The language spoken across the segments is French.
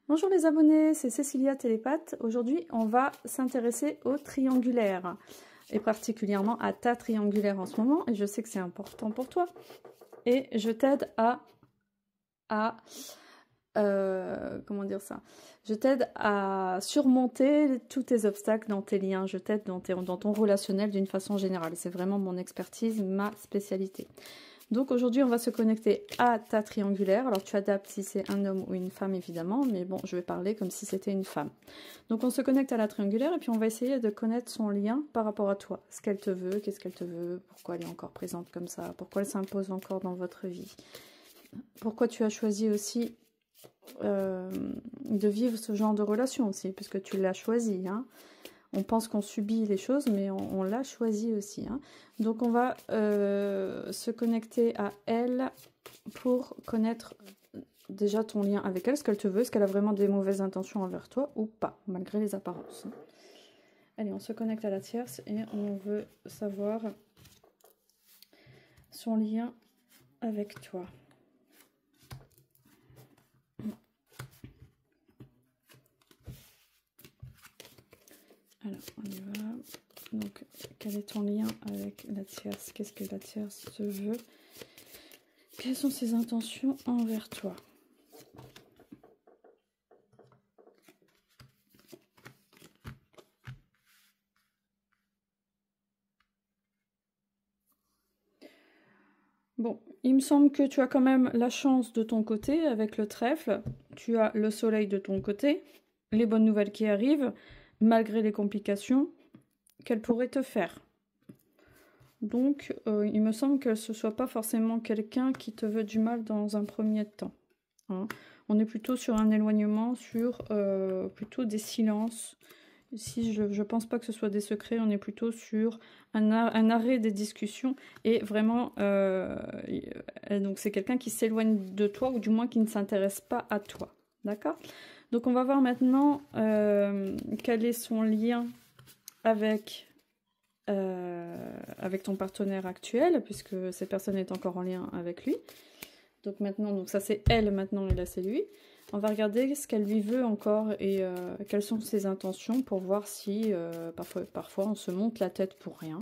Bonjour les abonnés, c'est Cécilia Télépathe. Aujourd'hui, on va s'intéresser au triangulaire et particulièrement à ta triangulaire en ce moment. Et je sais que c'est important pour toi. Et je t'aide comment dire ça? Je t'aide à surmonter tous tes obstacles dans tes liens. Je t'aide dans ton relationnel d'une façon générale. C'est vraiment mon expertise, ma spécialité. Donc aujourd'hui, on va se connecter à ta triangulaire. Alors tu adaptes si c'est un homme ou une femme évidemment, mais bon, je vais parler comme si c'était une femme. Donc on se connecte à la triangulaire et puis on va essayer de connaître son lien par rapport à toi. Ce qu'elle te veut, qu'est-ce qu'elle te veut, pourquoi elle est encore présente comme ça, pourquoi elle s'impose encore dans votre vie. Pourquoi tu as choisi aussi de vivre ce genre de relation aussi, puisque tu l'as choisi, hein. On pense qu'on subit les choses, mais on l'a choisi aussi, hein. Donc on va se connecter à elle pour connaître déjà ton lien avec elle, ce qu'elle te veut, est-ce qu'elle a vraiment des mauvaises intentions envers toi ou pas, malgré les apparences. Allez, on se connecte à la tierce et on veut savoir son lien avec toi. Alors, on y va. Donc, quel est ton lien avec la tierce? Qu'est-ce que la tierce te veut? Quelles sont ses intentions envers toi? Bon, il me semble que tu as quand même la chance de ton côté avec le trèfle. Tu as le soleil de ton côté, les bonnes nouvelles qui arrivent, malgré les complications qu'elle pourrait te faire. Donc, il me semble que ce ne soit pas forcément quelqu'un qui te veut du mal dans un premier temps, hein. On est plutôt sur un éloignement, sur plutôt des silences. Ici, je ne pense pas que ce soit des secrets, on est plutôt sur un arrêt des discussions. Et vraiment, donc c'est quelqu'un qui s'éloigne de toi, ou du moins qui ne s'intéresse pas à toi. D'accord? Donc on va voir maintenant quel est son lien avec ton partenaire actuel, puisque cette personne est encore en lien avec lui. Donc maintenant, donc ça c'est elle maintenant et là c'est lui. On va regarder ce qu'elle lui veut encore et quelles sont ses intentions pour voir si parfois on se monte la tête pour rien.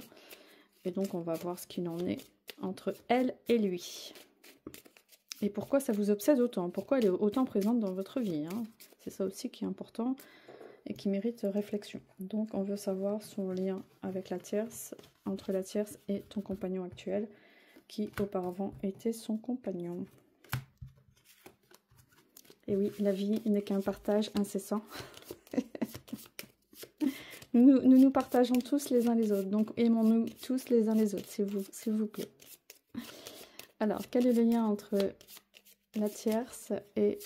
Et donc on va voir ce qu'il en est entre elle et lui. Et pourquoi ça vous obsède autant? Pourquoi elle est autant présente dans votre vie, hein? C'est ça aussi qui est important et qui mérite réflexion. Donc on veut savoir son lien avec la tierce, entre la tierce et ton compagnon actuel, qui auparavant était son compagnon. Et oui, la vie n'est qu'un partage incessant. nous partageons tous les uns les autres, donc aimons-nous tous les uns les autres, s'il vous plaît. Alors, quel est le lien entre la tierce et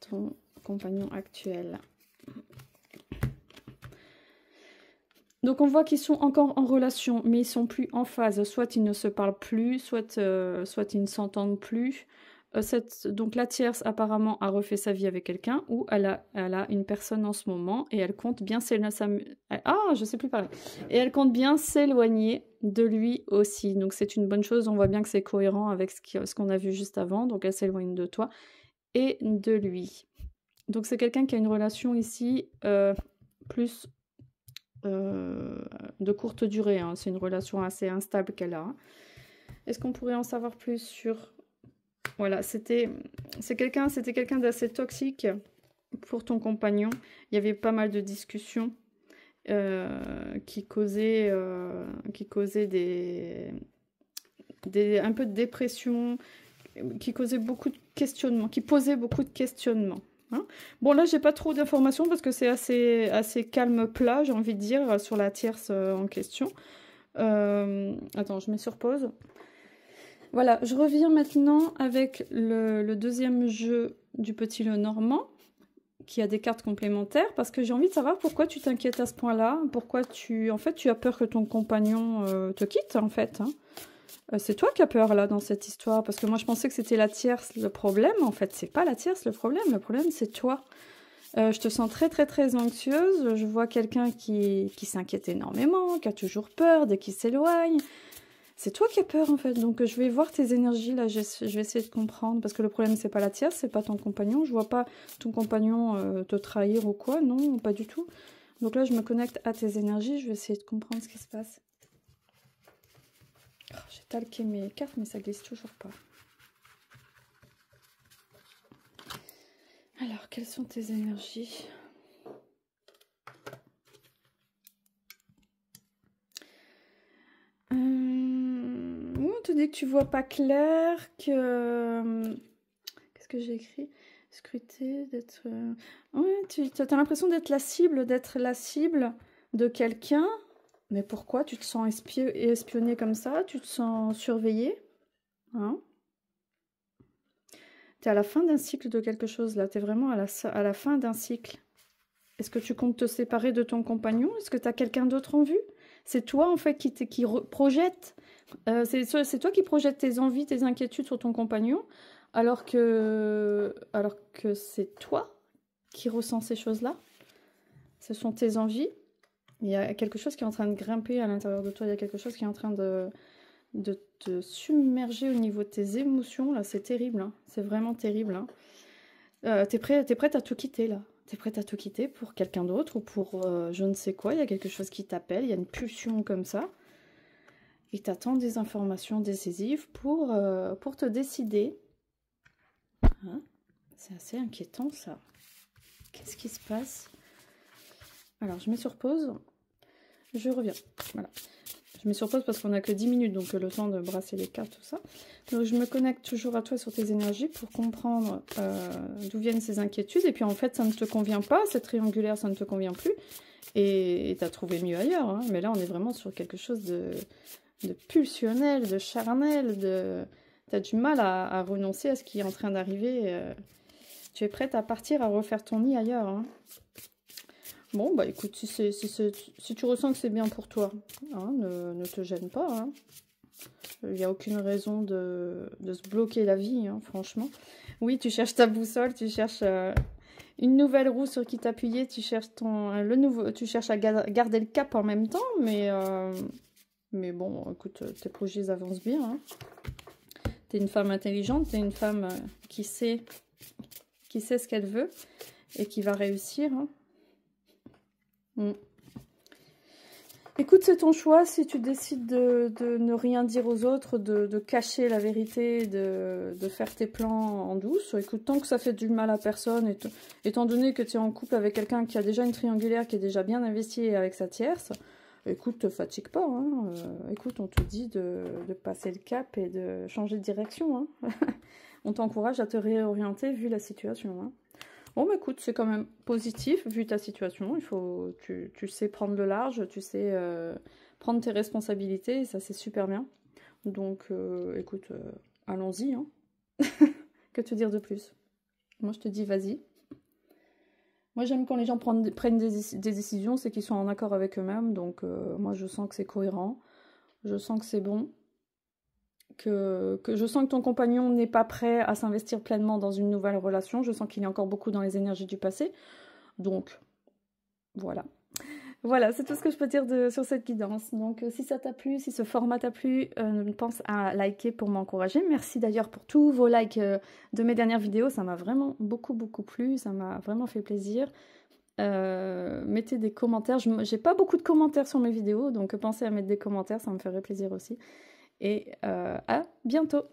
ton compagnon actuel? Donc on voit qu'ils sont encore en relation, mais ils sont plus en phase. Soit ils ne se parlent plus, soit ils ne s'entendent plus. Donc la tierce apparemment a refait sa vie avec quelqu'un, ou elle a une personne en ce moment et elle compte bien Et elle compte bien s'éloigner de lui aussi. Donc c'est une bonne chose. On voit bien que c'est cohérent avec ce qu'on a vu juste avant. Donc elle s'éloigne de toi et de lui. Donc c'est quelqu'un qui a une relation ici plus de courte durée, hein. C'est une relation assez instable qu'elle a. Est-ce qu'on pourrait en savoir plus sur... Voilà, c'était quelqu'un d'assez toxique pour ton compagnon. Il y avait pas mal de discussions qui causaient un peu de dépression, qui causaient beaucoup de questionnements, qui posaient beaucoup de questionnements. Hein. Bon, là, j'ai pas trop d'informations parce que c'est assez calme plat, j'ai envie de dire, sur la tierce en question. Attends, je mets sur pause. Voilà, je reviens maintenant avec le deuxième jeu du petit Lenormand, qui a des cartes complémentaires, parce que j'ai envie de savoir pourquoi tu t'inquiètes à ce point-là, pourquoi tu as peur que ton compagnon te quitte, en fait, hein. C'est toi qui as peur, là, dans cette histoire, parce que moi, je pensais que c'était la tierce le problème. En fait, c'est pas la tierce le problème c'est toi. Je te sens très, très, très anxieuse. Je vois quelqu'un qui s'inquiète énormément, qui a toujours peur dès qu'il s'éloigne. C'est toi qui as peur en fait, donc je vais voir tes énergies là, je vais essayer de comprendre, parce que le problème c'est pas la tierce, c'est pas ton compagnon, je vois pas ton compagnon te trahir ou quoi, non, pas du tout. Donc là je me connecte à tes énergies, je vais essayer de comprendre ce qui se passe. Oh, j'ai talqué mes cartes mais ça glisse toujours pas. Alors, quelles sont tes énergies ? On te dit que tu vois pas clair, que... Qu'est-ce que j'ai écrit ? Scruter, d'être... Ouais, tu as l'impression d'être la cible de quelqu'un. Mais pourquoi tu te sens espionné comme ça? Tu te sens surveillé, hein? Tu es à la fin d'un cycle de quelque chose, là. Tu es vraiment à la fin d'un cycle. Est-ce que tu comptes te séparer de ton compagnon? Est-ce que tu as quelqu'un d'autre en vue? C'est toi, en fait, qui projette. C'est toi qui projettes tes envies, tes inquiétudes sur ton compagnon, alors que c'est toi qui ressens ces choses-là. Ce sont tes envies. Il y a quelque chose qui est en train de grimper à l'intérieur de toi. Il y a quelque chose qui est en train de te submerger au niveau de tes émotions. Là, c'est terrible. Hein. C'est vraiment terrible. Hein. T'es prête à tout quitter, là. T'es prête à tout quitter pour quelqu'un d'autre ou pour je ne sais quoi. Il y a quelque chose qui t'appelle. Il y a une pulsion comme ça. Il t'attend des informations décisives pour te décider. Hein? C'est assez inquiétant, ça. Qu'est-ce qui se passe? Alors, je mets sur pause. Je reviens. Voilà. Je mets sur pause parce qu'on n'a que 10 minutes, donc le temps de brasser les cartes, tout ça. Donc, je me connecte toujours à toi sur tes énergies pour comprendre d'où viennent ces inquiétudes. Et puis, en fait, ça ne te convient pas. Cette triangulaire, ça ne te convient plus. Et tu as trouvé mieux ailleurs. Hein. Mais là, on est vraiment sur quelque chose de pulsionnel, de charnel, tu as du mal à renoncer à ce qui est en train d'arriver. Tu es prête à partir, à refaire ton nid ailleurs. Hein. Bon, bah écoute, si tu ressens que c'est bien pour toi, hein, ne te gêne pas. Hein. Il n'y a aucune raison de se bloquer la vie, hein, franchement. Oui, tu cherches ta boussole, tu cherches une nouvelle roue sur qui t'appuyer, tu cherches tu cherches à garder le cap en même temps, mais bon, écoute, tes projets avancent bien. Hein. Tu es une femme intelligente, tu es une femme qui sait ce qu'elle veut et qui va réussir. Hein. Écoute, c'est ton choix. Si tu décides de ne rien dire aux autres, de cacher la vérité, de faire tes plans en douce, écoute, tant que ça fait du mal à personne, étant donné que tu es en couple avec quelqu'un qui a déjà une triangulaire, qui est déjà bien investi avec sa tierce, écoute, te fatigue pas. Hein. Écoute, on te dit de passer le cap et de changer de direction. Hein. On t'encourage à te réorienter vu la situation. Hein. Bon, bah écoute, c'est quand même positif vu ta situation. Tu sais prendre le large, tu sais prendre tes responsabilités, et ça c'est super bien. Donc, écoute, allons-y. Hein. Que te dire de plus? Moi, je te dis, vas-y. Moi, j'aime quand les gens prennent des décisions, c'est qu'ils sont en accord avec eux-mêmes. Donc, moi, je sens que c'est cohérent. Je sens que c'est bon. Que je sens que ton compagnon n'est pas prêt à s'investir pleinement dans une nouvelle relation. Je sens qu'il est encore beaucoup dans les énergies du passé. Donc, voilà. Voilà, c'est tout ce que je peux dire sur cette guidance. Donc, si ça t'a plu, si ce format t'a plu, pense à liker pour m'encourager. Merci d'ailleurs pour tous vos likes de mes dernières vidéos. Ça m'a vraiment beaucoup plu. Ça m'a vraiment fait plaisir. Mettez des commentaires. J'ai pas beaucoup de commentaires sur mes vidéos, donc pensez à mettre des commentaires. Ça me ferait plaisir aussi. Et à bientôt!